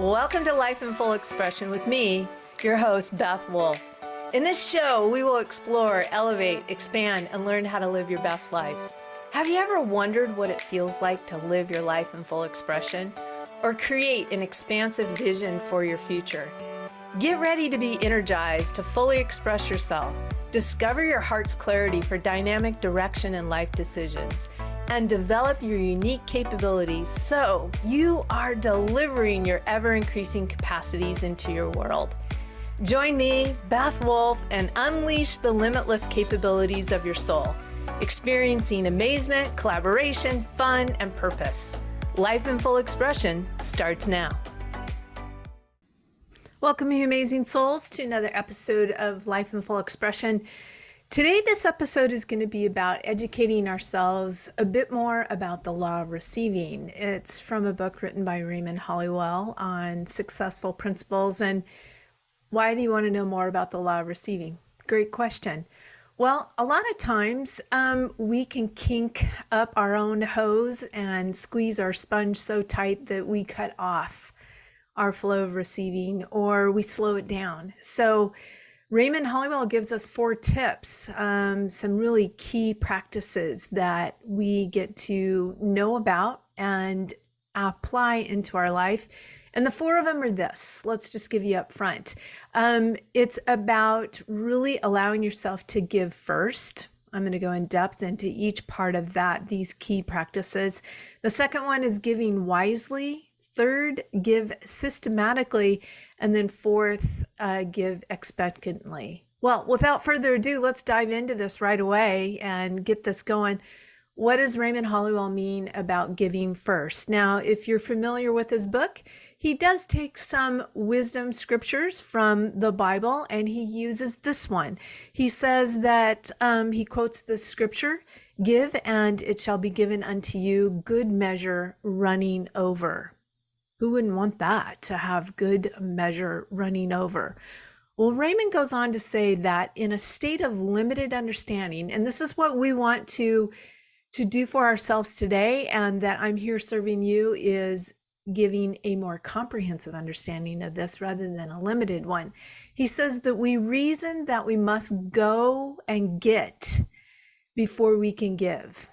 Welcome to Life in Full Expression with me, your host, Beth Wolfe. In this show, we will explore, elevate, expand, and learn how to live your best life. Have you ever wondered what it feels like to live your life in full expression or create an expansive vision for your future? Get ready to be energized to fully express yourself, discover your heart's clarity for dynamic direction in life decisions, and develop your unique capabilities so you are delivering your ever-increasing capacities into your world. Join me, Beth Wolfe, and unleash the limitless capabilities of your soul, experiencing amazement, collaboration, fun, and purpose. Life in Full Expression starts now. Welcome, you amazing souls, to another episode of Life in Full Expression. Today, this episode is going to be about educating ourselves a bit more about the law of receiving. It's from a book written by Raymond Holliwell on successful principles. And why do you want to know more about the law of receiving? Great question. Well, a lot of times we can kink up our own hose and squeeze our sponge so tight that we cut off our flow of receiving or we slow it down. So Raymond Holliwell gives us 4 tips, some really key practices that we get to know about and apply into our life. And the 4 of them are this. Let's just give you up front. It's about really allowing yourself to give first. I'm going to go in depth into each part of these key practices. The second one is giving wisely. Third, give systematically. And then fourth, give expectantly. Well, without further ado, let's dive into this right away and get this going. What does Raymond Holliwell mean about giving first? Now, if you're familiar with his book, he does take some wisdom scriptures from the Bible and he uses this one. He says that, he quotes this scripture, "Give and it shall be given unto you, good measure running over." Who wouldn't want that, to have good measure running over? Well, Raymond goes on to say that in a state of limited understanding, and this is what we want to do for ourselves today, and that I'm here serving you, is giving a more comprehensive understanding of this rather than a limited one. He says that we reason that we must go and get before we can give.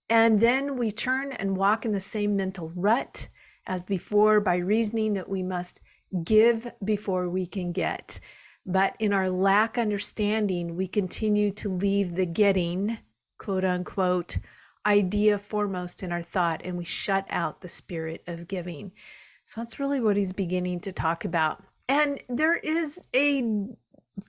And then we turn and walk in the same mental rut as before by reasoning that we must give before we can get. But in our lack understanding, we continue to leave the getting, quote unquote, idea foremost in our thought, and we shut out the spirit of giving. So that's really what he's beginning to talk about. And there is a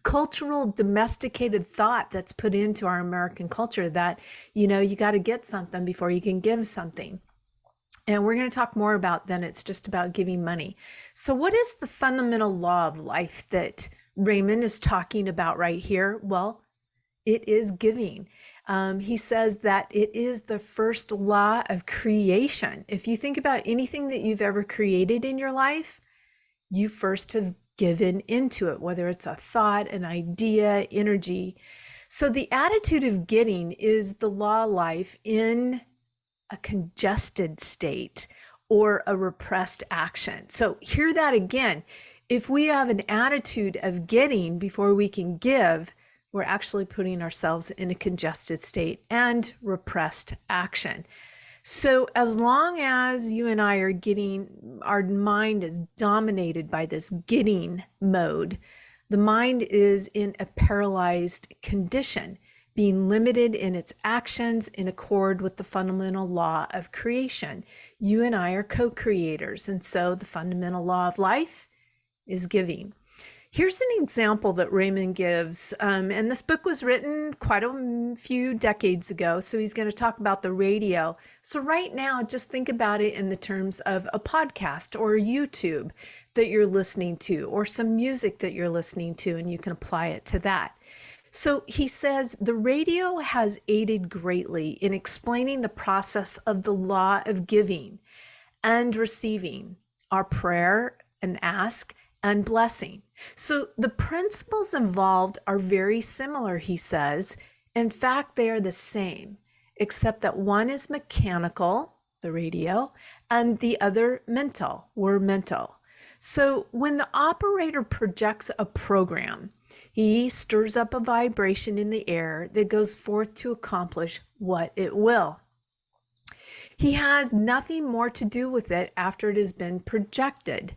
cultural domesticated thought that's put into our American culture that, you got to get something before you can give something. And we're going to talk more about then it's just about giving money. So what is the fundamental law of life that Raymond is talking about right here? Well, it is giving. He says that it is the first law of creation. If you think about anything that you've ever created in your life, you first have given into it, whether it's a thought, an idea, energy. So the attitude of getting is the law of life in a congested state or a repressed action. So hear that again. If we have an attitude of getting before we can give, we're actually putting ourselves in a congested state and repressed action. So as long as you and I are our mind is dominated by this getting mode, the mind is in a paralyzed condition, being limited in its actions in accord with the fundamental law of creation. You and I are co-creators, and so the fundamental law of life is giving. Here's an example that Raymond gives, and this book was written quite a few decades ago, so he's going to talk about the radio. So right now, just think about it in the terms of a podcast or YouTube that you're listening to, or some music that you're listening to, and you can apply it to that. So he says the radio has aided greatly in explaining the process of the law of giving and receiving, our prayer and ask and blessing. So the principles involved are very similar, he says. In fact, they are the same, except that one is mechanical, the radio, and the other mental. We're mental. So when the operator projects a program, he stirs up a vibration in the air that goes forth to accomplish what it will. He has nothing more to do with it after it has been projected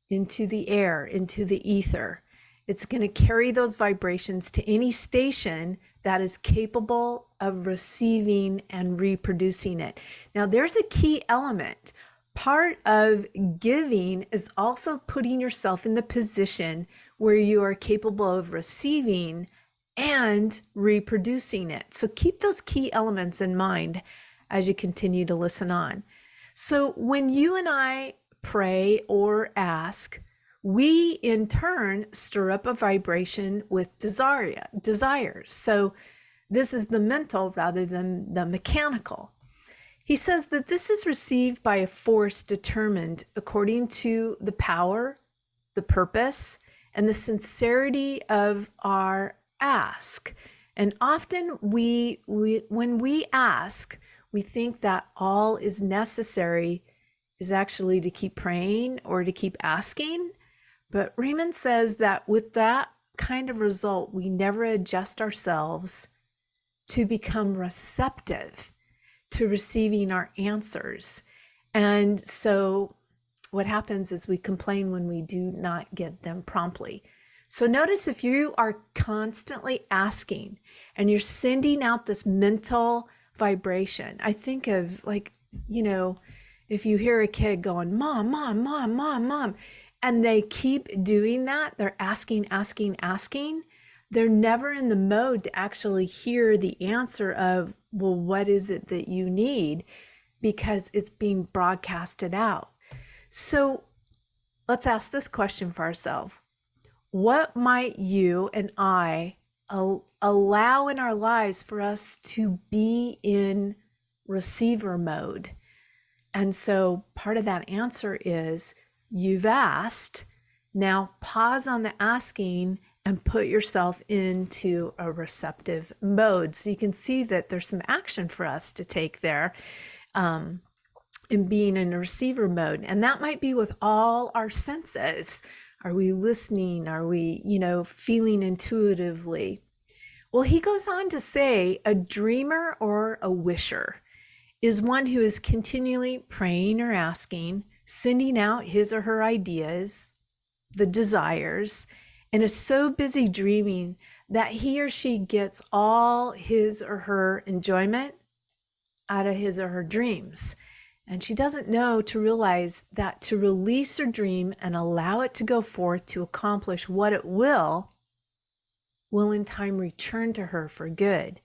into the air, into the ether. It's going to carry those vibrations to any station that is capable of receiving and reproducing it. Now, there's a key element. Part of giving is also putting yourself in the position where you are capable of receiving and reproducing it. So keep those key elements in mind as you continue to listen on. So when you and I pray or ask, we in turn stir up a vibration with desires. So this is the mental rather than the mechanical. He says that this is received by a force determined according to the power, the purpose, and the sincerity of our ask. And often when we ask, we think that all is necessary is actually to keep praying or to keep asking. But Raymond says that with that kind of result, we never adjust ourselves to become receptive to receiving our answers. And so what happens is we complain when we do not get them promptly. So notice if you are constantly asking and you're sending out this mental vibration. I think of if you hear a kid going, mom, mom, mom, mom, mom, and they keep doing that, they're asking, they're never in the mode to actually hear the answer of, well, what is it that you need? Because it's being broadcasted out. So let's ask this question for ourselves. What might you and I allow in our lives for us to be in receiver mode? And so part of that answer is you've asked, now pause on the asking and put yourself into a receptive mode. So you can see that there's some action for us to take there in being in a receiver mode. And that might be with all our senses. Are we listening? Are we, feeling intuitively? Well, he goes on to say a dreamer or a wisher is one who is continually praying or asking, sending out his or her ideas, the desires, and is so busy dreaming that he or she gets all his or her enjoyment out of his or her dreams. And she doesn't know to realize that to release her dream and allow it to go forth to accomplish what it will in time return to her for good.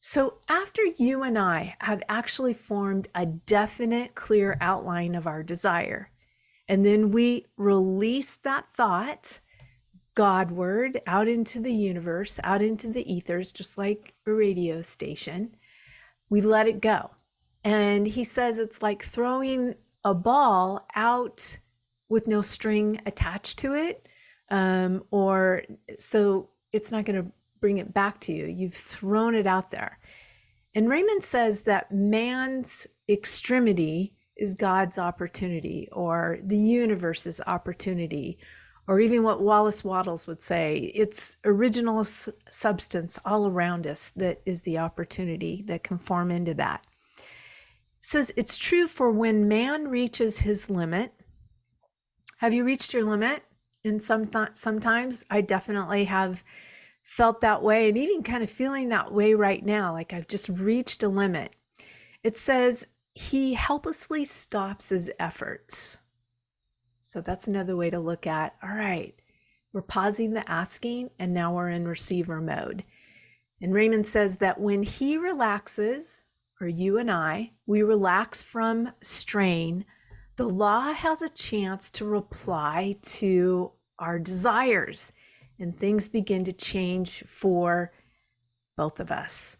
So after you and I have actually formed a definite, clear outline of our desire, and then we release that thought Godward out into the universe, out into the ethers, just like a radio station, we let it go. And he says it's like throwing a ball out with no string attached to it, so it's not going to bring it back to you. You've thrown it out there. And Raymond says that man's extremity is God's opportunity, or the universe's opportunity, or even what Wallace Wattles would say, it's original substance all around us that is the opportunity that can form into that. It says it's true for when man reaches his limit. Have you reached your limit? And sometimes I definitely have felt that way, and even kind of feeling that way right now, like I've just reached a limit. It says he helplessly stops his efforts. So that's another way to look at, all right, we're pausing the asking and now we're in receiver mode. And Raymond says that when he relaxes, or you and I, we relax from strain, the law has a chance to reply to our desires, and things begin to change for both of us.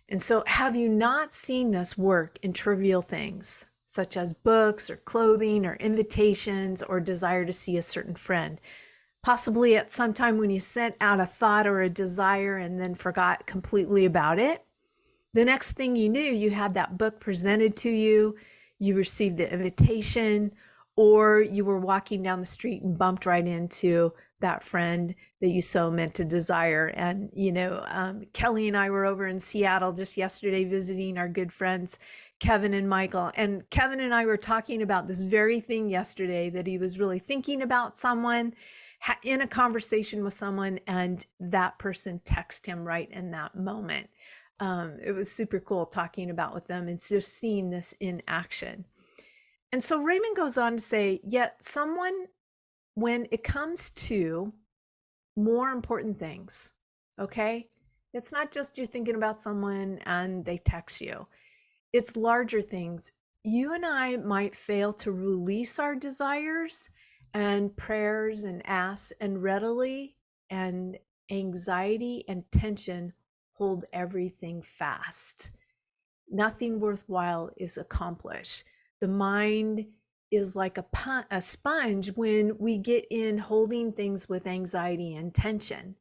And so have you not seen this work in trivial things, such as books or clothing or invitations or desire to see a certain friend? Possibly at some time when you sent out a thought or a desire and then forgot completely about it. The next thing you knew, you had that book presented to you, you received the invitation, or you were walking down the street and bumped right into that friend that you so meant to desire. And, Kelly and I were over in Seattle just yesterday visiting our good friends, Kevin and Michael. And Kevin and I were talking about this very thing yesterday, that he was really thinking about someone in a conversation with someone, and that person texted him right in that moment. It was super cool talking about with them and just seeing this in action. And so Raymond goes on to say, yet someone, when it comes to more important things, okay, it's not just you're thinking about someone and they text you, it's larger things. You and I might fail to release our desires and prayers and asks, and readily, and anxiety and tension hold everything fast. Nothing worthwhile is accomplished. The mind is like a sponge when we get in holding things with anxiety and tension.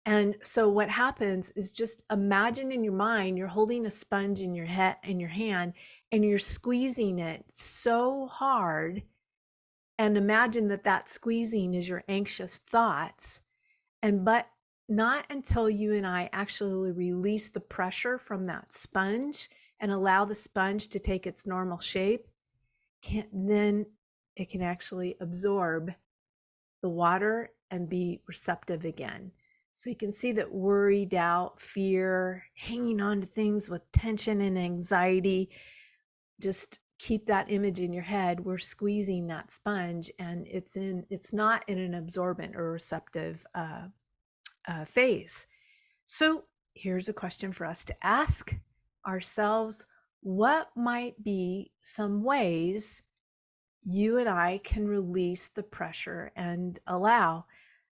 And so what happens is, just imagine in your mind, you're holding a sponge in your head, in your hand, and you're squeezing it so hard. And imagine that that squeezing is your anxious thoughts. But not until you and I actually release the pressure from that sponge and allow the sponge to take its normal shape, then it can actually absorb the water and be receptive again. So you can see that worry, doubt, fear, hanging on to things with tension and anxiety, just keep that image in your head. We're squeezing that sponge, and it's not in an absorbent or receptive phase. So here's a question for us to ask ourselves: what might be some ways you and I can release the pressure and allow?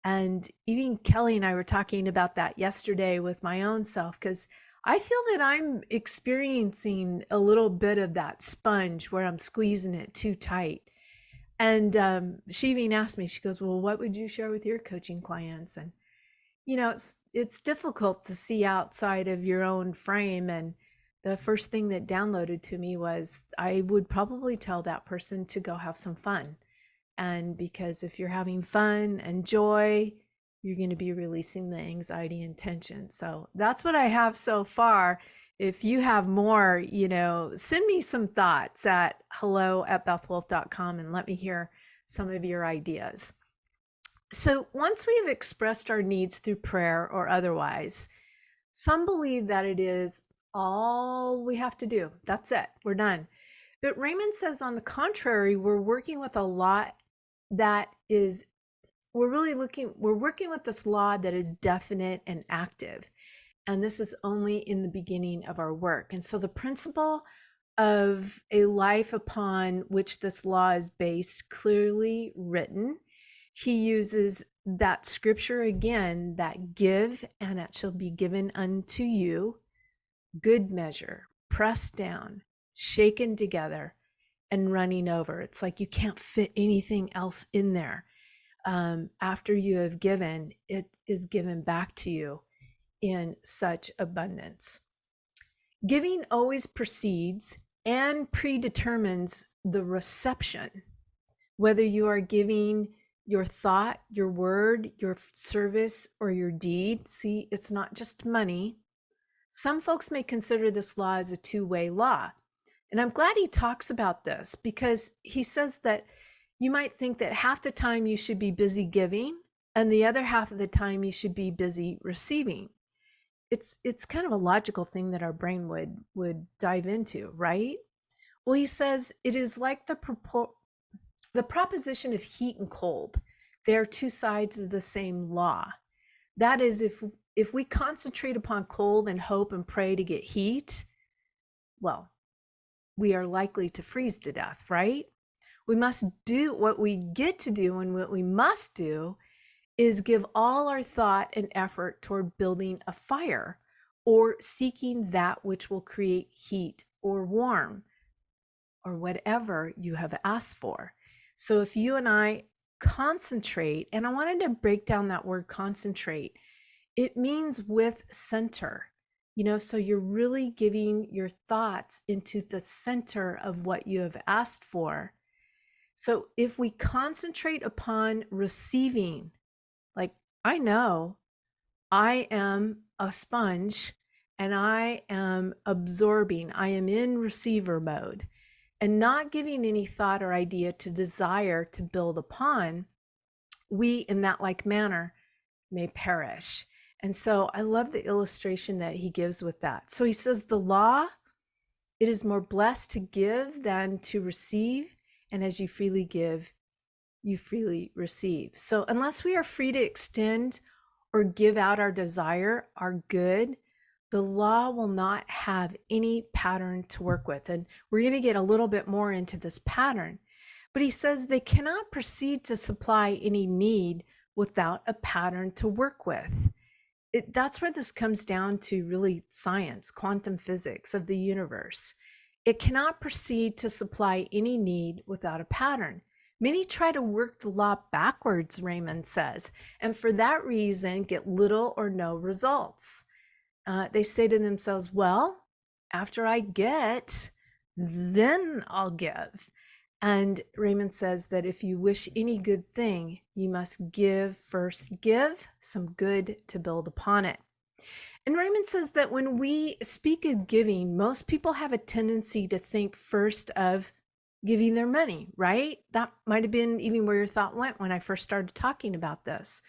And even Kelly and I were talking about that yesterday with my own self, because I feel that I'm experiencing a little bit of that sponge where I'm squeezing it too tight. And she even asked me, she goes, well, what would you share with your coaching clients? And, it's difficult to see outside of your own frame. And the first thing that downloaded to me was, I would probably tell that person to go have some fun. And because if you're having fun and joy, you're going to be releasing the anxiety and tension. So that's what I have so far. If you have more, send me some thoughts at hello@bethwolfe.com and let me hear some of your ideas. So once we've expressed our needs through prayer or otherwise, some believe that it is all we have to do. That's it. We're done. But Raymond says, on the contrary, we're working with a lot that is, we're working with this law that is definite and active. And this is only in the beginning of our work. And so the principle of a life upon which this law is based, clearly written, he uses that scripture again, that give and it shall be given unto you, good measure, pressed down, shaken together, and running over. It's like you can't fit anything else in there. After you have given, it is given back to you in such abundance. Giving always precedes and predetermines the reception, whether you are giving your thought, your word, your service, or your deed. See, it's not just money. Some folks may consider this law as a two-way law. And I'm glad he talks about this, because he says that you might think that half the time you should be busy giving and the other half of the time you should be busy receiving. It's kind of a logical thing that our brain would dive into, right? Well, he says it is like the proposition of heat and cold. They are two sides of the same law. That is, if we concentrate upon cold and hope and pray to get heat, well, we are likely to freeze to death, right? We must do what we get to do, and what we must do is give all our thought and effort toward building a fire or seeking that which will create heat or warm or whatever you have asked for. So if you and I concentrate, and I wanted to break down that word concentrate, it means with center. So you're really giving your thoughts into the center of what you have asked for. So if we concentrate upon receiving, like I know I am a sponge and I am absorbing, I am in receiver mode and not giving any thought or idea to desire to build upon, we in that like manner may perish. And so I love the illustration that he gives with that. So he says, the law, it is more blessed to give than to receive. And as you freely give, you freely receive. So unless we are free to extend or give out our desire, our good, the law will not have any pattern to work with. And we're going to get a little bit more into this pattern. But he says they cannot proceed to supply any need without a pattern to work with. That's where this comes down to really science, quantum physics of the universe. It cannot proceed to supply any need without a pattern. Many try to work the law backwards, Raymond says, and for that reason get little or no results. They say to themselves, well, after I get, then I'll give. And Raymond says that if you wish any good thing, you must give first, give some good to build upon it. And Raymond says that when we speak of giving, most people have a tendency to think first of giving their money, right? That might have been even where your thought went when I first started talking about this.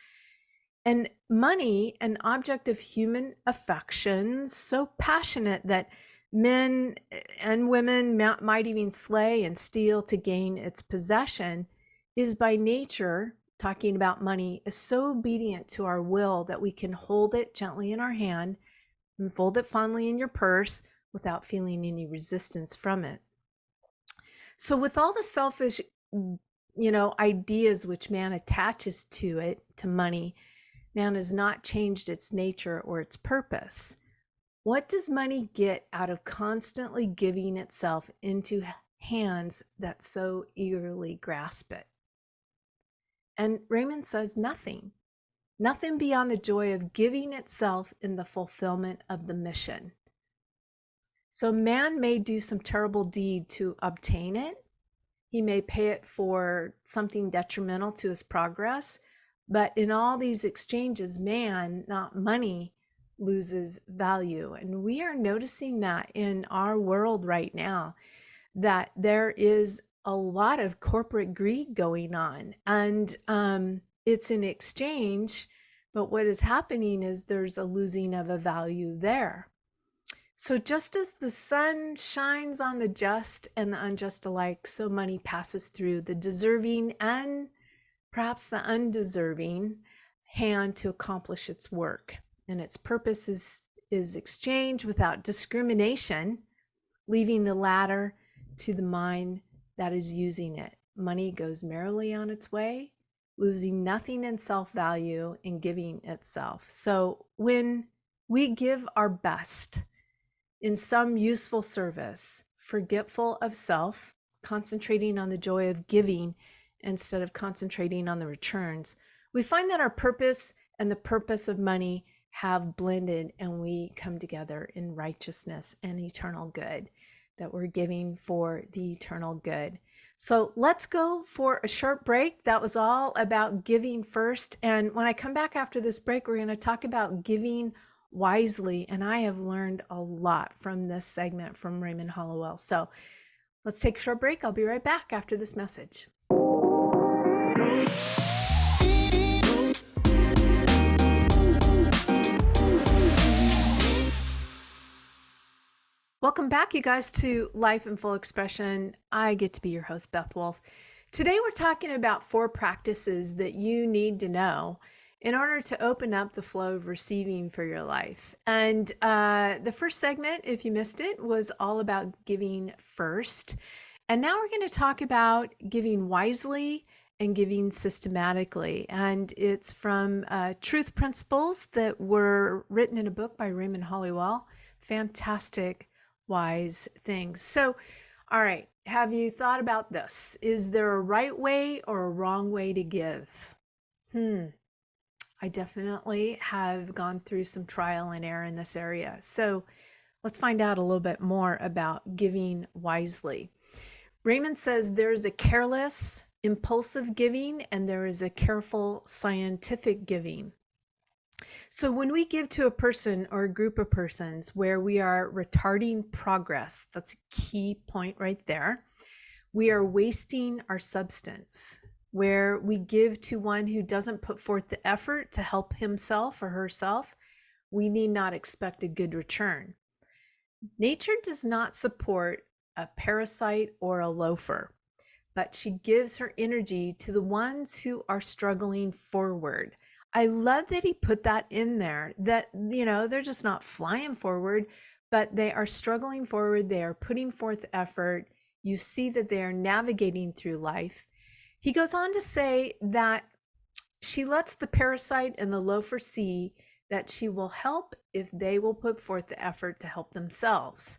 And money, an object of human affections, so passionate that men and women might even slay and steal to gain its possession, is by nature, talking about money, is so obedient to our will that we can hold it gently in our hand and fold it fondly in your purse without feeling any resistance from it. So with all the selfish, ideas which man attaches to it, to money, man has not changed its nature or its purpose. What does money get out of constantly giving itself into hands that so eagerly grasp it? And Raymond says nothing beyond the joy of giving itself in the fulfillment of the mission. So man may do some terrible deed to obtain it. He may pay it for something detrimental to his progress. But in all these exchanges, man, not money, loses value. And we are noticing that in our world right now, that there is a lot of corporate greed going on. And it's an exchange, but what is happening is there's a losing of a value there. So just as the sun shines on the just and the unjust alike, so money passes through the deserving and perhaps the undeserving hand to accomplish its work. And its purpose is exchange without discrimination, leaving the latter to the mind that is using it. Money goes merrily on its way, losing nothing in self-value in giving itself. So when we give our best in some useful service, forgetful of self, concentrating on the joy of giving instead of concentrating on the returns, we find that our purpose and the purpose of money have blended and we come together in righteousness and eternal good, that we're giving for the eternal good. So let's go for a short break. That was all about giving first. And when I come back after this break, we're going to talk about giving wisely. And I have learned a lot from this segment from Raymond Hollowell. So let's take a short break. I'll be right back after this message. Welcome back, you guys, to Life in Full Expression. I get to be your host, Beth Wolfe. Today, we're talking about 4 practices that you need to know in order to open up the flow of receiving for your life. And the first segment, if you missed it, was all about giving first. And now we're going to talk about giving wisely and giving systematically. And it's from Truth Principles that were written in a book by Raymond Hollowell. Fantastic, wise things. So, all right, have you thought about this? Is there a right way or a wrong way to give? I definitely have gone through some trial and error in this area. So let's find out a little bit more about giving wisely. Raymond says there is a careless, impulsive giving, and there is a careful, scientific giving. So when we give to a person or a group of persons where we are retarding progress, that's a key point right there. We are wasting our substance. Where we give to one who doesn't put forth the effort to help himself or herself, we need not expect a good return. Nature does not support a parasite or a loafer, but she gives her energy to the ones who are struggling forward. I love that he put that in there, that, they're just not flying forward, but they are struggling forward. They are putting forth effort. You see that they are navigating through life. He goes on to say that she lets the parasite and the loafer see that she will help if they will put forth the effort to help themselves.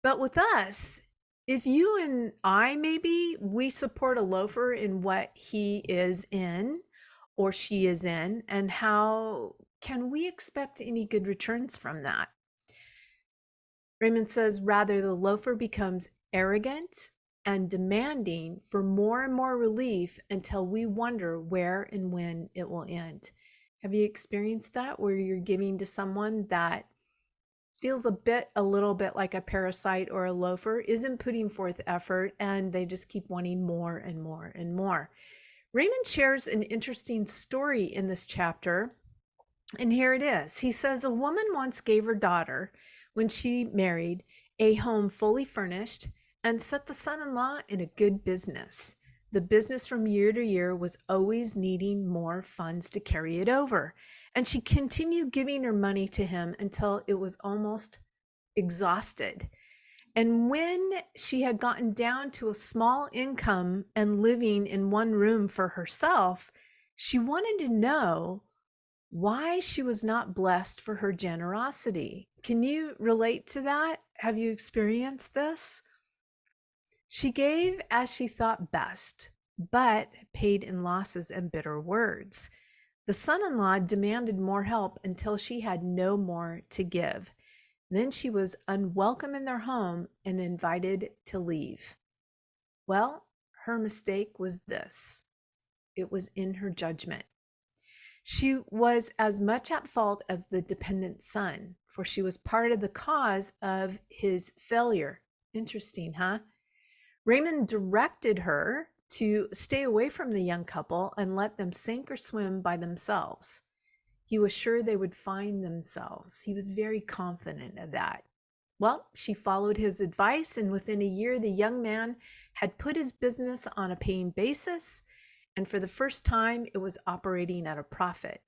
But with us, if you and I, maybe we support a loafer in what he is in or she is in, and how can we expect any good returns from that? Raymond says, rather, the loafer becomes arrogant and demanding for more and more relief until we wonder where and when it will end. Have you experienced that, where you're giving to someone that feels a little bit like a parasite or a loafer, isn't putting forth effort, and they just keep wanting more and more and more? Raymond shares an interesting story in this chapter, and here it is. He says, a woman once gave her daughter, when she married, a home fully furnished and set the son-in-law in a good business. The business from year to year was always needing more funds to carry it over, and she continued giving her money to him until it was almost exhausted. And when she had gotten down to a small income and living in one room for herself, she wanted to know why she was not blessed for her generosity. Can you relate to that? Have you experienced this? She gave as she thought best, but paid in losses and bitter words. The son-in-law demanded more help until she had no more to give. Then she was unwelcome in their home and invited to leave. Well, her mistake was this. It was in her judgment. She was as much at fault as the dependent son, for she was part of the cause of his failure. Interesting, huh? Raymond directed her to stay away from the young couple and let them sink or swim by themselves. He was sure they would find themselves. He was very confident of that. Well, she followed his advice, and within a year, the young man had put his business on a paying basis, and for the first time, it was operating at a profit.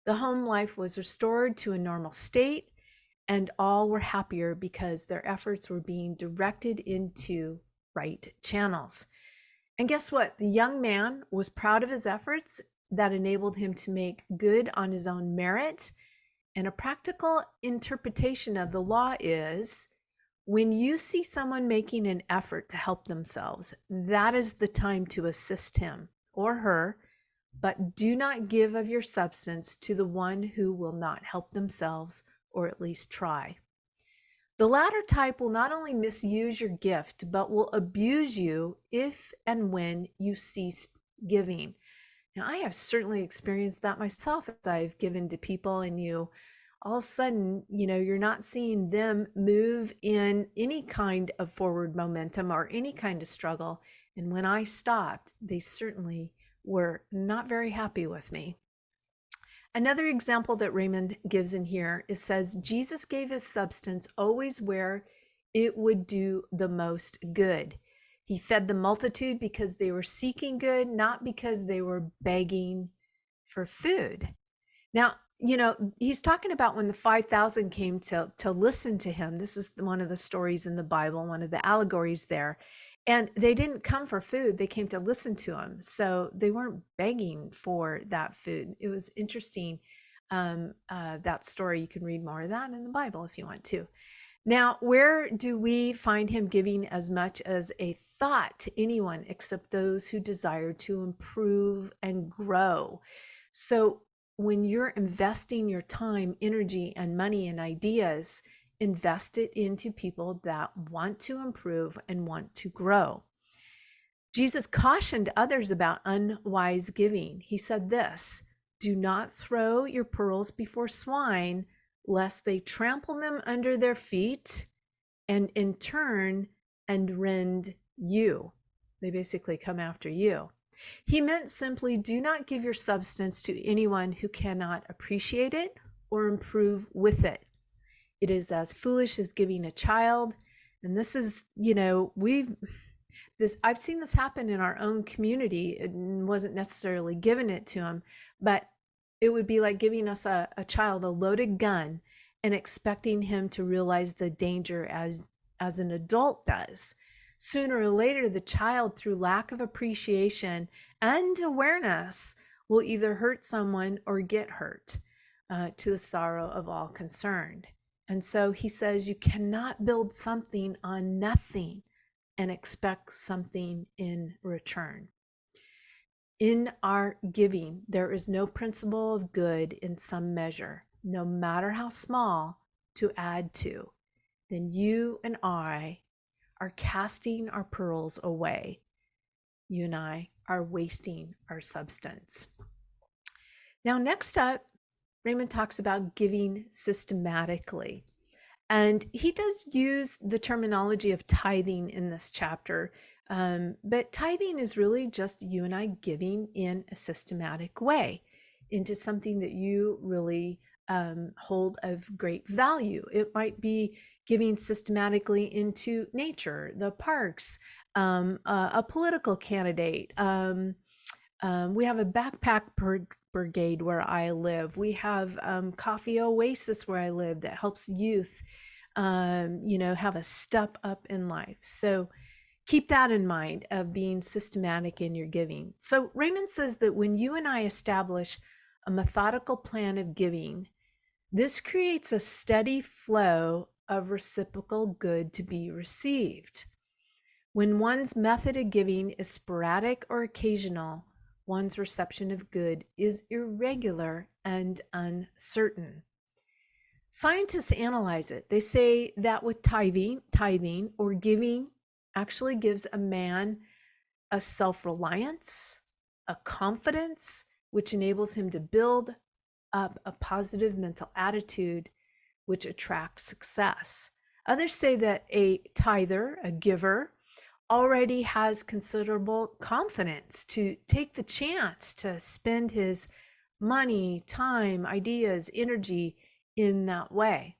The home life was restored to a normal state, and all were happier because their efforts were being directed into right channels. And guess what? The young man was proud of his efforts that enabled him to make good on his own merit. And a practical interpretation of the law is, when you see someone making an effort to help themselves, that is the time to assist him or her, but do not give of your substance to the one who will not help themselves or at least try. The latter type will not only misuse your gift, but will abuse you if and when you cease giving. Now, I have certainly experienced that myself as I've given to people, and all of a sudden, you're not seeing them move in any kind of forward momentum or any kind of struggle. And when I stopped, they certainly were not very happy with me. Another example that Raymond gives in here is says, Jesus gave his substance always where it would do the most good. He fed the multitude because they were seeking good, not because they were begging for food. Now, he's talking about when the 5,000 came to listen to him. This is one of the stories in the Bible, one of the allegories there. And they didn't come for food. They came to listen to him. So they weren't begging for that food. It was interesting, that story. You can read more of that in the Bible if you want to. Now, where do we find him giving as much as a thought to anyone except those who desire to improve and grow? So when you're investing your time, energy, and money and ideas, invest it into people that want to improve and want to grow. Jesus cautioned others about unwise giving. He said this, "Do not throw your pearls before swine, lest they trample them under their feet and in turn and rend you." They basically come after you. He meant simply, do not give your substance to anyone who cannot appreciate it or improve with it. It is as foolish as giving a child. And this is, I've seen this happen in our own community. It wasn't necessarily giving it to them, but it would be like giving us a child a loaded gun and expecting him to realize the danger as an adult does. Sooner or later, the child, through lack of appreciation and awareness, will either hurt someone or get hurt, to the sorrow of all concerned. And so he says, you cannot build something on nothing and expect something in return. In our giving, there is no principle of good in some measure, no matter how small, to add to. Then you and I are casting our pearls away. You and I are wasting our substance. Now, next up, Raymond talks about giving systematically. And he does use the terminology of tithing in this chapter. But tithing is really just you and I giving in a systematic way into something that you really hold of great value. It might be giving systematically into nature, the parks, a political candidate. We have a backpack brigade where I live. We have Coffee Oasis where I live that helps youth, have a step up in life. So keep that in mind of being systematic in your giving. So Raymond says that when you and I establish a methodical plan of giving, this creates a steady flow of reciprocal good to be received. When one's method of giving is sporadic or occasional, one's reception of good is irregular and uncertain. Scientists analyze it. They say that with tithing or giving actually gives a man a self-reliance, a confidence, which enables him to build up a positive mental attitude, which attracts success. Others say that a tither, a giver, already has considerable confidence to take the chance to spend his money, time, ideas, energy in that way.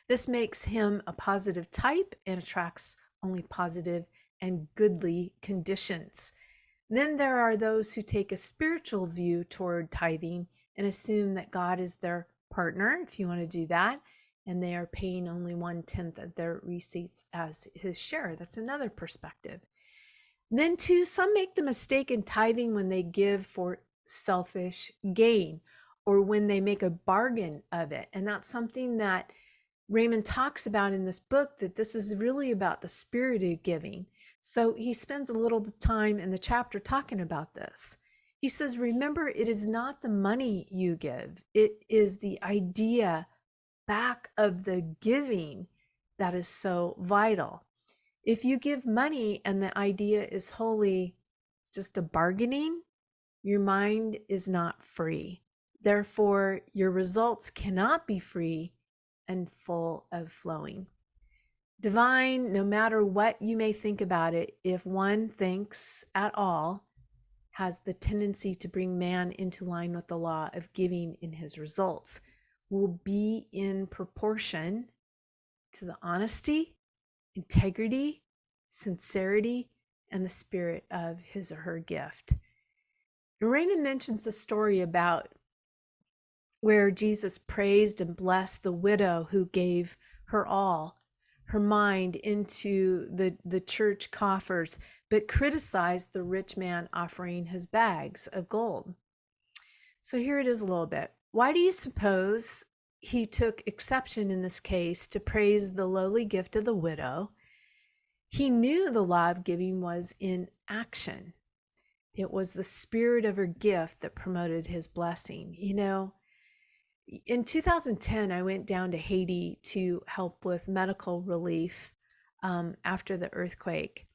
This makes him a positive type and attracts only positive and goodly conditions. Then there are those who take a spiritual view toward tithing and assume that God is their partner, if you want to do that, and they are paying only 1/10 of their receipts as his share. That's another perspective. Then too, some make the mistake in tithing when they give for selfish gain or when they make a bargain of it. And that's something that Raymond talks about in this book, that this is really about the spirit of giving. So he spends a little time in the chapter talking about this. He says, remember, it is not the money you give. It is the idea back of the giving that is so vital. If you give money and the idea is wholly just a bargaining, your mind is not free. Therefore, your results cannot be free and full of flowing. Divine, no matter what you may think about it, if one thinks at all, has the tendency to bring man into line with the law of giving in his results, will be in proportion to the honesty, integrity, sincerity, and the spirit of his or her gift. Raymond mentions a story about where Jesus praised and blessed the widow who gave her all, her mind, into the church coffers, but criticized the rich man offering his bags of gold. So here it is a little bit. Why do you suppose he took exception in this case to praise the lowly gift of the widow? He knew the law of giving was in action. It was the spirit of her gift that promoted his blessing. In 2010, I went down to Haiti to help with medical relief after the earthquake.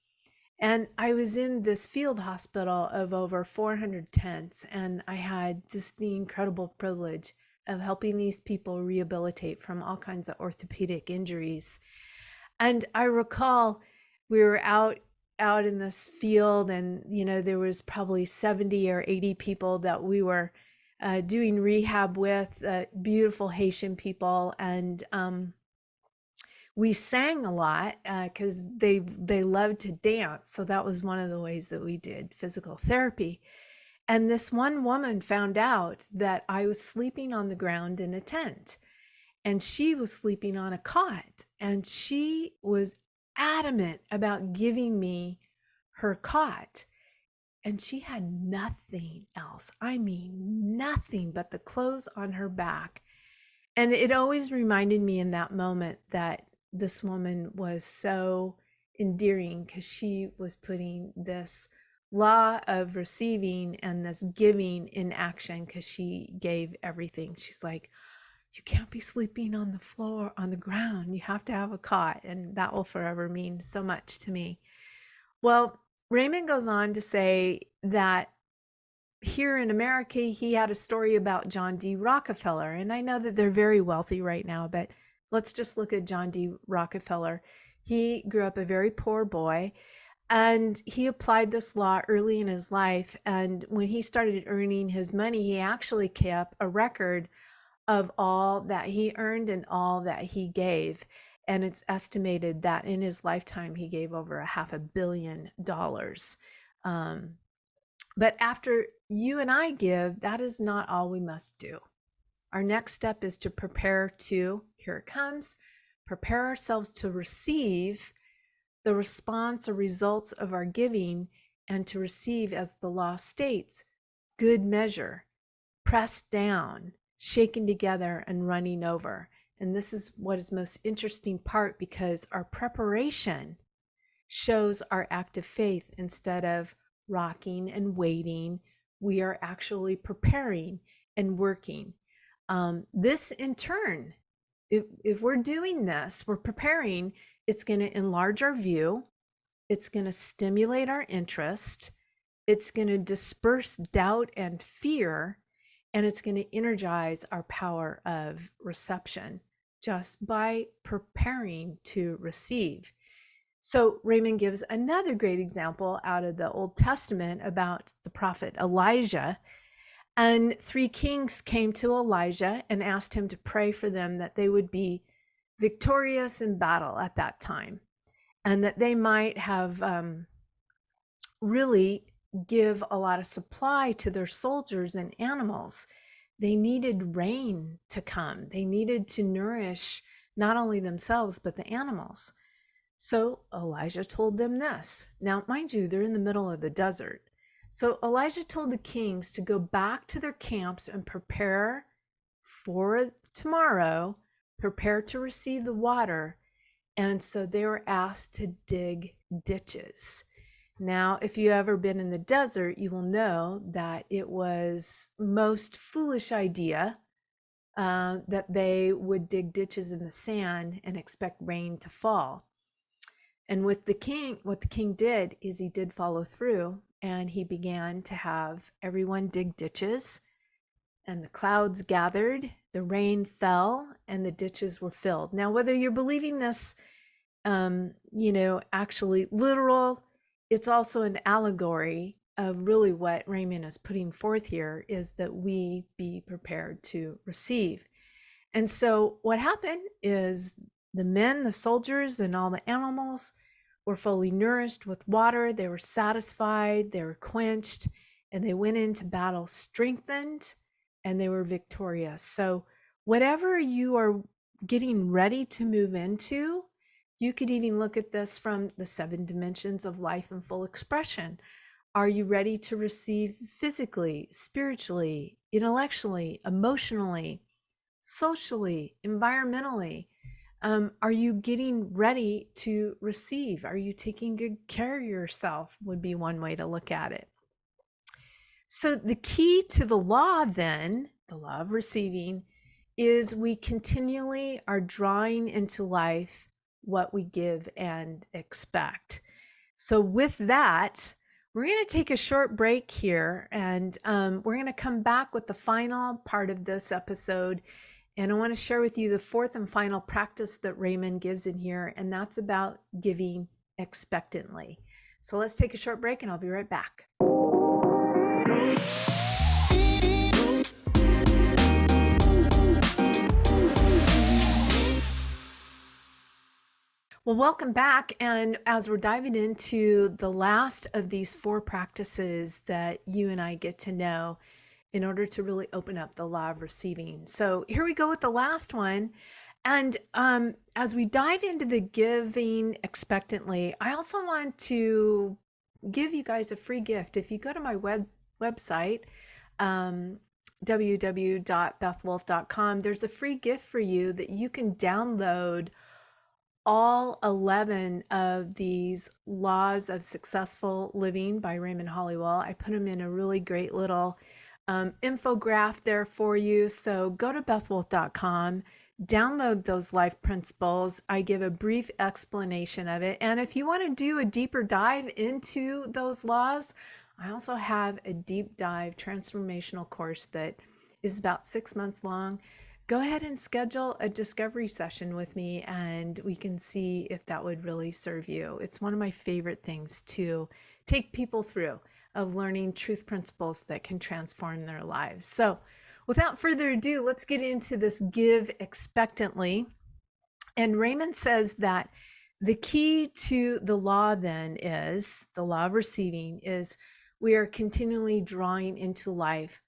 And I was in this field hospital of over 400 tents, and I had just the incredible privilege of helping these people rehabilitate from all kinds of orthopedic injuries. And I recall we were out in this field, and there was probably 70 or 80 people that we were doing rehab with, beautiful Haitian people, and we sang a lot because they loved to dance. So that was one of the ways that we did physical therapy. And this one woman found out that I was sleeping on the ground in a tent, and she was sleeping on a cot, and she was adamant about giving me her cot. And she had nothing else. I mean, nothing but the clothes on her back. And it always reminded me in that moment that this woman was so endearing, because she was putting this law of receiving and this giving in action, because she gave everything. She's like, you can't be sleeping on the floor, on the ground. You have to have a cot. And that will forever mean so much to me. Well, Raymond goes on to say that here in America, he had a story about John D. Rockefeller. And I know that they're very wealthy right now, but let's just look at John D. Rockefeller. He grew up a very poor boy, and he applied this law early in his life. And when he started earning his money, he actually kept a record of all that he earned and all that he gave. And it's estimated that in his lifetime, he gave over $500 million. But after you and I give, that is not all we must do. Our next step is to prepare to, here it comes, prepare ourselves to receive the response or results of our giving, and to receive, as the law states, good measure, pressed down, shaken together, and running over. And this is what is most interesting part, because our preparation shows our active faith. Instead of rocking and waiting, we are actually preparing and working. This in turn, if we're doing this, we're preparing, it's going to enlarge our view, it's going to stimulate our interest, it's going to disperse doubt and fear, and it's going to energize our power of reception just by preparing to receive. So Raymond gives another great example out of the Old Testament about the prophet Elijah. And 3 kings came to Elijah and asked him to pray for them, that they would be victorious in battle at that time, and that they might have really give a lot of supply to their soldiers and animals. They needed rain to come. They needed to nourish not only themselves, but the animals. So Elijah told them this. Now, mind you, they're in the middle of the desert. So Elijah told the kings to go back to their camps and prepare for tomorrow, prepare to receive the water. And so they were asked to dig ditches. Now, if you ever been in the desert, you will know that it was most foolish idea that they would dig ditches in the sand and expect rain to fall. And with the king, what the king did is he did follow through, and he began to have everyone dig ditches, and the clouds gathered, the rain fell, and the ditches were filled. Now, whether you're believing this, actually literal, it's also an allegory of really what Raymond is putting forth here, is that we be prepared to receive. And so what happened is the men, the soldiers, and all the animals were fully nourished with water. They were satisfied, they were quenched, and they went into battle strengthened, and they were victorious. So whatever you are getting ready to move into, you could even look at this from the 7 dimensions of life and full expression. Are you ready to receive physically, spiritually, intellectually, emotionally, socially, environmentally? Are you getting ready to receive? Are you taking good care of yourself? Would be one way to look at it. So the key to the law then, the law of receiving, is we continually are drawing into life what we give and expect. So with that, we're going to take a short break here, and we're going to come back with the final part of this episode. And I want to share with you the fourth and final practice that Raymond gives in here, and that's about giving expectantly. So let's take a short break, and I'll be right back. Well, welcome back. And as we're diving into the last of these four practices that you and I get to know in order to really open up the law of receiving. So here we go with the last one. And as we dive into the giving expectantly, I also want to give you guys a free gift. If you go to my website, www.bethwolfe.com, there's a free gift for you that you can download all 11 of these laws of successful living by Raymond Hollywell. I put them in a really great little infographic there for you. So go to bethwolfe.com, download those life principles. I give a brief explanation of it. And if you want to do a deeper dive into those laws, I also have a deep dive transformational course that is about 6 months long. Go ahead and schedule a discovery session with me, and we can see if that would really serve you. It's one of my favorite things to take people through, of learning truth principles that can transform their lives. So without further ado, let's get into this give expectantly. And Raymond says that the key to the law then is, the law of receiving, is we are continually drawing into life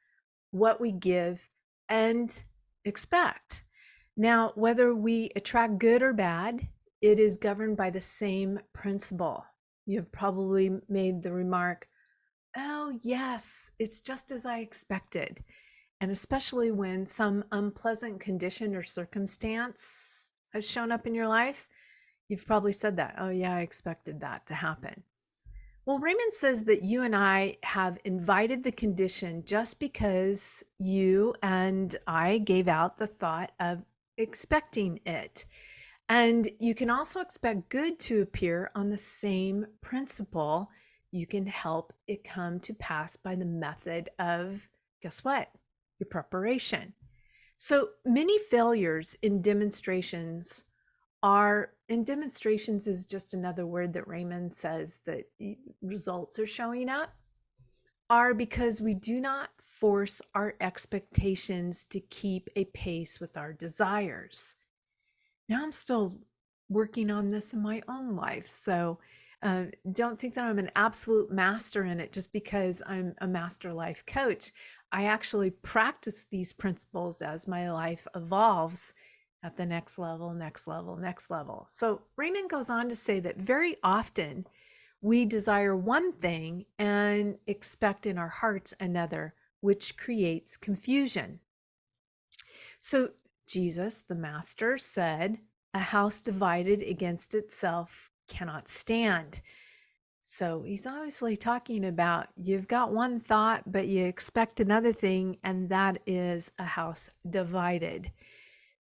what we give and expect. Now, whether we attract good or bad, it is governed by the same principle. You've probably made the remark, oh yes, it's just as I expected. And especially when some unpleasant condition or circumstance has shown up in your life, you've probably said that, oh yeah, I expected that to happen. Well, Raymond says that you and I have invited the condition just because you and I gave out the thought of expecting it. And you can also expect good to appear on the same principle. You can help it come to pass by the method of, guess what? Your preparation. So many failures in demonstrations is just another word that Raymond says that results are showing up, are because we do not force our expectations to keep a pace with our desires. Now I'm still working on this in my own life. So don't think that I'm an absolute master in it just because I'm a master life coach. I actually practice these principles as my life evolves at the next level, next level, next level. So Raymond goes on to say that very often we desire one thing and expect in our hearts another, which creates confusion. So Jesus, the master, said, a house divided against itself cannot stand. So he's obviously talking about you've got one thought, but you expect another thing, and that is a house divided.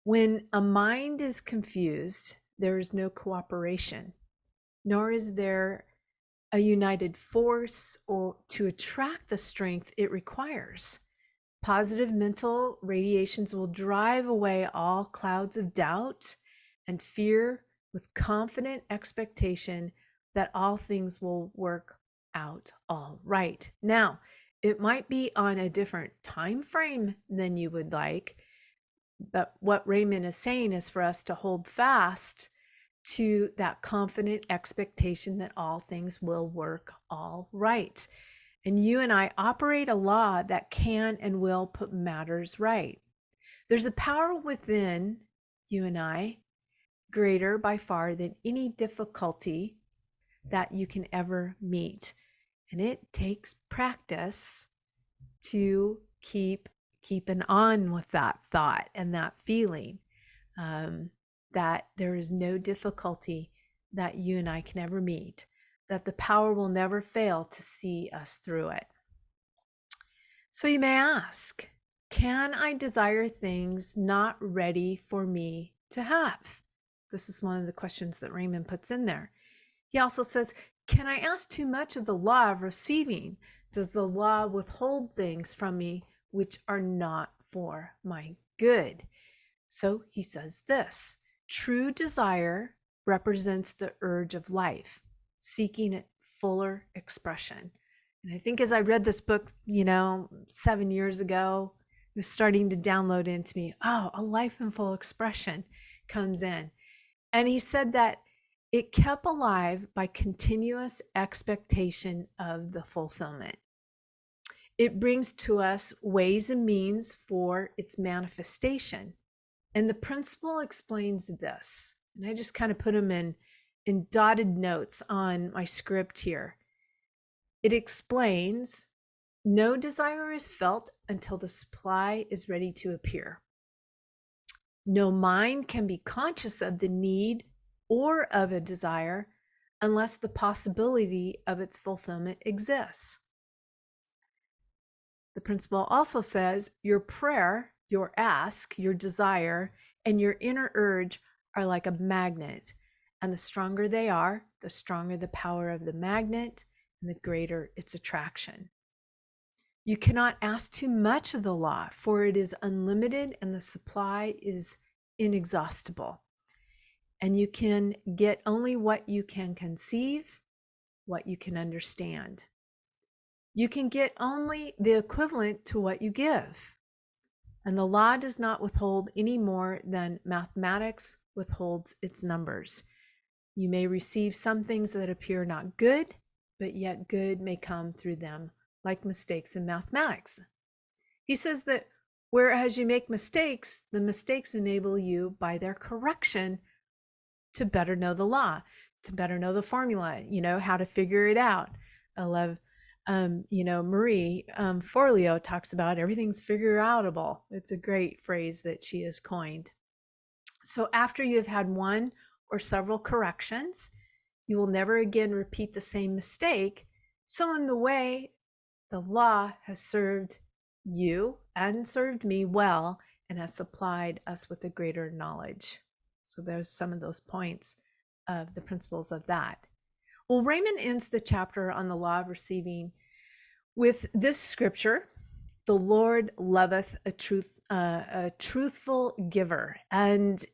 When a mind is confused, there is no cooperation, nor is there a united force or to attract the strength it requires. Positive mental radiations will drive away all clouds of doubt and fear with confident expectation that all things will work out all right. Now, it might be on a different time frame than you would like, but what Raymond is saying is for us to hold fast to that confident expectation that all things will work all right. And you and I operate a law that can and will put matters right. There's a power within you and I, greater by far than any difficulty that you can ever meet. And it takes practice to keeping on with that thought and that feeling, that there is no difficulty that you and I can ever meet, that the power will never fail to see us through it. So you may ask, can I desire things not ready for me to have? This is one of the questions that Raymond puts in there. He also says, Can I ask too much of the law of receiving? Does the law withhold things from me which are not for my good? So he says this: true desire represents the urge of life, seeking its fuller expression. And I think as I read this book, 7 years ago, it was starting to download into me. Oh, a life in full expression comes in. And he said that it kept alive by continuous expectation of the fulfillment. It brings to us ways and means for its manifestation. And the principle explains this. And I just kind of put them in dotted notes on my script here. It explains no desire is felt until the supply is ready to appear. No mind can be conscious of the need or of a desire unless the possibility of its fulfillment exists. The principle also says your prayer, your ask, your desire, and your inner urge are like a magnet. And the stronger they are, the stronger the power of the magnet and the greater its attraction. You cannot ask too much of the law, for it is unlimited and the supply is inexhaustible. And you can get only what you can conceive, what you can understand. You can get only the equivalent to what you give. And the law does not withhold any more than mathematics withholds its numbers. You may receive some things that appear not good, but yet good may come through them, like mistakes in mathematics. He says that whereas you make mistakes, the mistakes enable you by their correction to better know the law, to better know the formula, how to figure it out. I love, Marie Forleo talks about everything's figure outable. It's a great phrase that she has coined. So after you have had one or several corrections, you will never again repeat the same mistake. So in the way, the law has served you and served me well and has supplied us with a greater knowledge. So there's some of those points of the principles of that. Well, Raymond ends the chapter on the law of receiving with this scripture: the Lord loveth a truthful giver. And,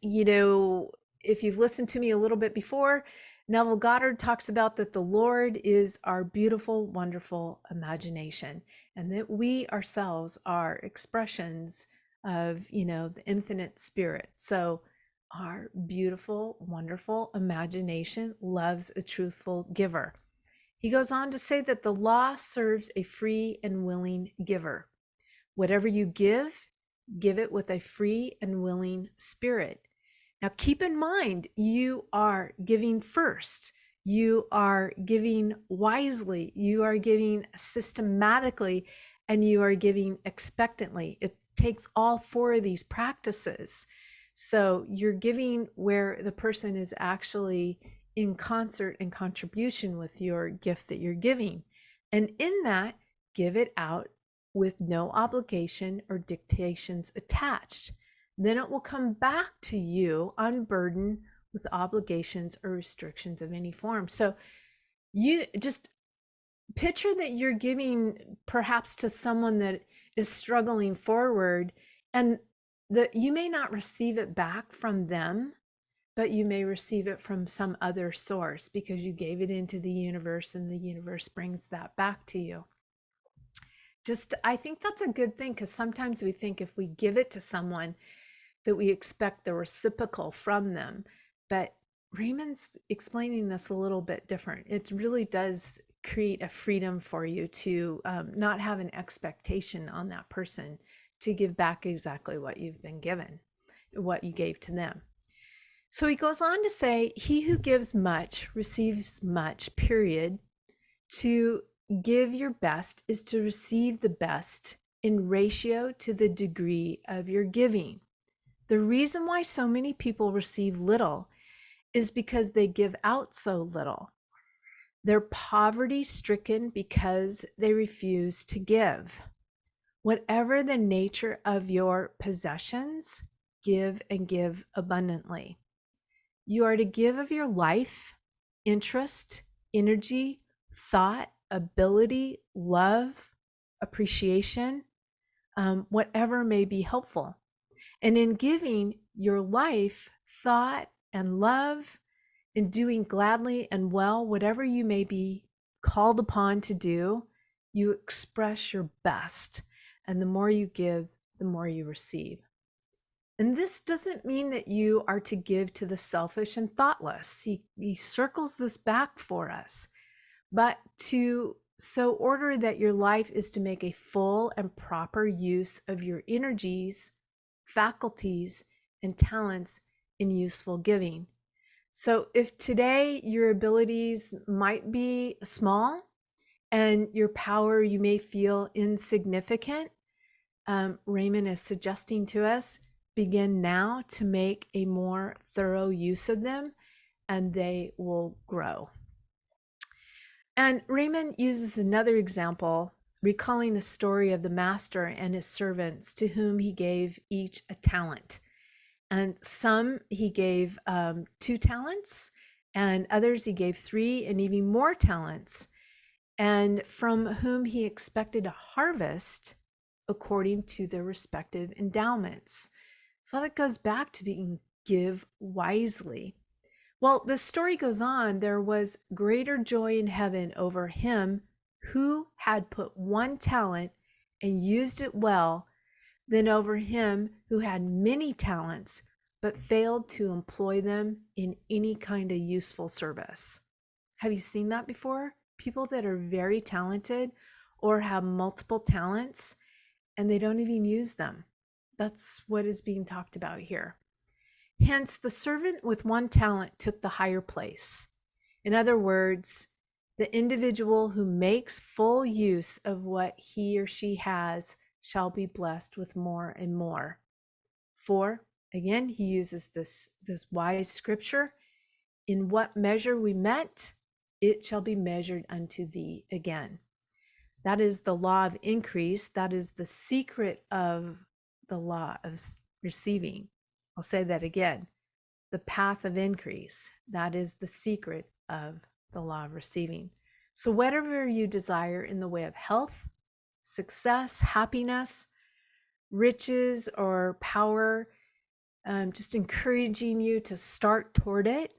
if you've listened to me a little bit before, Neville Goddard talks about that the Lord is our beautiful, wonderful imagination, and that we ourselves are expressions of, the infinite spirit. So our beautiful, wonderful imagination loves a truthful giver. He goes on to say that the law serves a free and willing giver. Whatever you give it with a free and willing spirit. Now, keep in mind, you are giving first. You are giving wisely. You are giving systematically, and you are giving expectantly. It takes all four of these practices. So you're giving where the person is actually in concert and contribution with your gift that you're giving. And in that, give it out with no obligation or dictations attached. Then it will come back to you unburdened with obligations or restrictions of any form. So you just picture that you're giving perhaps to someone that is struggling forward, and that you may not receive it back from them, but you may receive it from some other source because you gave it into the universe and the universe brings that back to you. I think that's a good thing, because sometimes we think if we give it to someone that we expect the reciprocal from them. But Raymond's explaining this a little bit different. It really does create a freedom for you to not have an expectation on that person to give back exactly what you've been given, what you gave to them. So he goes on to say, he who gives much receives much, period. To give your best is to receive the best in ratio to the degree of your giving. The reason why so many people receive little is because they give out so little. They're poverty stricken because they refuse to give. Whatever the nature of your possessions, give and give abundantly. You are to give of your life, interest, energy, thought, ability, love, appreciation, whatever may be helpful. And in giving your life, thought, and love, in doing gladly and well, whatever you may be called upon to do, you express your best. And the more you give, the more you receive. And this doesn't mean that you are to give to the selfish and thoughtless. He circles this back for us, but to so order that your life is to make a full and proper use of your energies, faculties, and talents in useful giving. So if today your abilities might be small and your power you may feel insignificant, Raymond is suggesting to us, begin now to make a more thorough use of them, and they will grow. And Raymond uses another example, recalling the story of the master and his servants to whom he gave each a talent. And some he gave 2 talents, and others he gave 3 and even more talents, and from whom he expected a harvest according to their respective endowments. So that goes back to being give wisely. Well, the story goes on. There was greater joy in heaven over him who had put 1 talent and used it well than over him who had many talents but failed to employ them in any kind of useful service. Have you seen that before? People that are very talented or have multiple talents and they don't even use them. That's what is being talked about here. Hence, the servant with 1 talent took the higher place. In other words, the individual who makes full use of what he or she has shall be blessed with more and more. For, again, he uses this wise scripture, in what measure we met, it shall be measured unto thee again. That is the law of increase. That is the secret of the law of receiving. I'll say that again. The path of increase. That is the secret of the law of receiving. So whatever you desire in the way of health, success, happiness, riches, or power, just encouraging you to start toward it.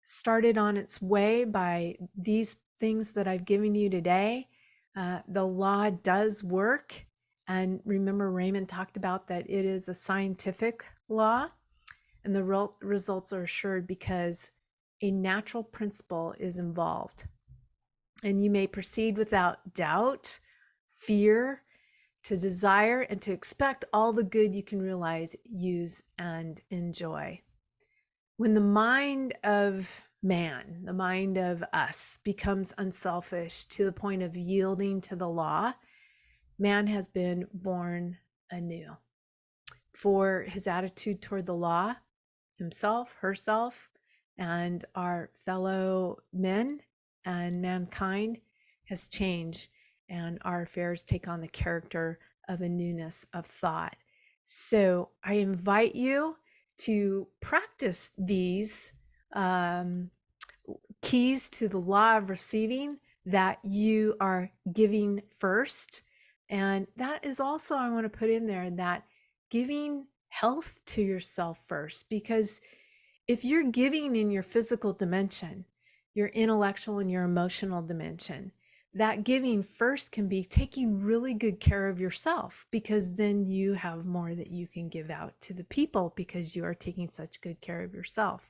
Start it on its way by these things that I've given you today. The law does work. And remember, Raymond talked about that it is a scientific law, and the results are assured because a natural principle is involved. And you may proceed without doubt, fear, to desire and to expect all the good you can realize, use, and enjoy. When the mind of man, the mind of us, becomes unselfish to the point of yielding to the law, man has been born anew. For his attitude toward the law, himself, herself, and our fellow men and mankind has changed, and our affairs take on the character of a newness of thought. So I invite you to practice these keys to the law of receiving, that you are giving first. And that is also, I want to put in there, that giving health to yourself first, because if you're giving in your physical dimension, your intellectual and your emotional dimension, that giving first can be taking really good care of yourself, because then you have more that you can give out to the people because you are taking such good care of yourself.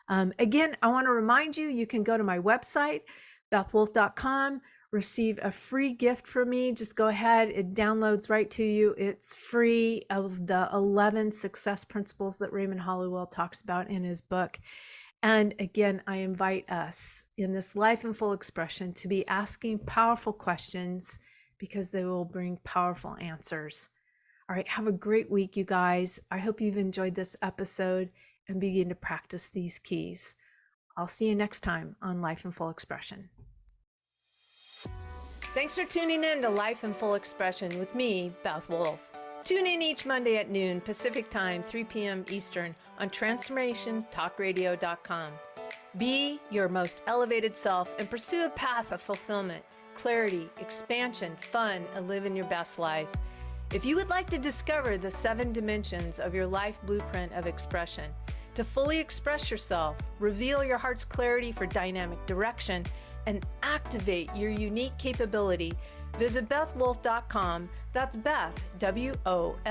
Again, I want to remind you, you can go to my website, bethwolfe.com, receive a free gift from me. Just go ahead. It downloads right to you. It's free, of the 11 success principles that Raymond Hollowell talks about in his book. And again, I invite us in this life in full expression to be asking powerful questions, because they will bring powerful answers. All right, have a great week, you guys. I hope you've enjoyed this episode and begin to practice these keys. I'll see you next time on Life in Full Expression. Thanks for tuning in to Life in Full Expression with me, Beth Wolfe. Tune in each Monday at noon Pacific Time, 3 p.m. Eastern on TransformationTalkRadio.com. Be your most elevated self and pursue a path of fulfillment, clarity, expansion, fun, and live in your best life. If you would like to discover the 7 dimensions of your life blueprint of expression, to fully express yourself, reveal your heart's clarity for dynamic direction, and activate your unique capability, visit BethWolfe.com. That's Beth, WOLFE.com.